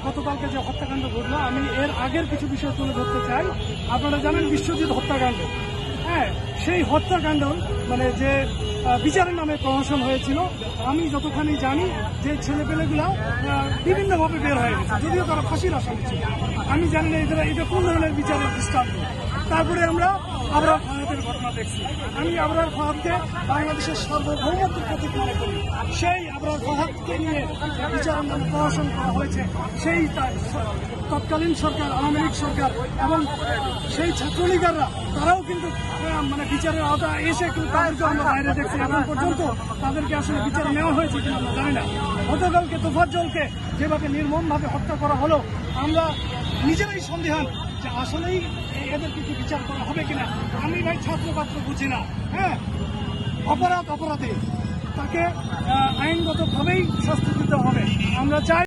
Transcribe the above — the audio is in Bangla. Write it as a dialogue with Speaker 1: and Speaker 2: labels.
Speaker 1: গতকালকে যে হত্যাকাণ্ড ঘটলো, আমি এর আগের কিছু বিষয় তুলে ধরতে চাই। আপনারা জানেন বিশ্বজিৎ হত্যাকাণ্ড, হ্যাঁ, সেই হত্যাকাণ্ড মানে যে বিচারের নামে প্রহসন হয়েছিল, আমি যতখানি জানি যে ছেলেপেলেগুলা বিভিন্নভাবে বের হয়ে গেছে, যদিও তারা ফাঁসির আসামি ছিল। আমি জানি না এটা কোন ধরনের বিচারের দৃষ্টান্ত। তারপরে আমরা আবরার ফাহাদের ঘটনা দেখছি। আমি আবরার ফাহাদকে বাংলাদেশের সার্বভৌমত্বের প্রতীক মনে করি। সেই আবরার ফাহাদকে নিয়ে বিচারের নামে প্রহসন করা হয়েছে, সেই তৎকালীন সরকার, আওয়ামী লীগ সরকার এবং সেই ছাত্রলীগাররা, তারাও কিন্তু মানে বিচারের আওতায় এসে কিন্তু তাদেরকে আমরা বাইরে দেখছি। এখন পর্যন্ত তাদেরকে আসলে বিচারে নেওয়া হয়েছে কিনা আমরা জানি না। গতকালকে তোফাজ্জলকে যেভাবে নির্মমভাবে হত্যা করা হলো, আমরা নিজেরাই সন্দেহান যে আসলেই এদের কিছু বিচার করা হবে কিনা। আমি ভাই ছাত্রপাত্র বুঝি না, হ্যাঁ, অপরাধে তাকে আইনগতভাবেই শাস্তি দিতে হবে। আমরা চাই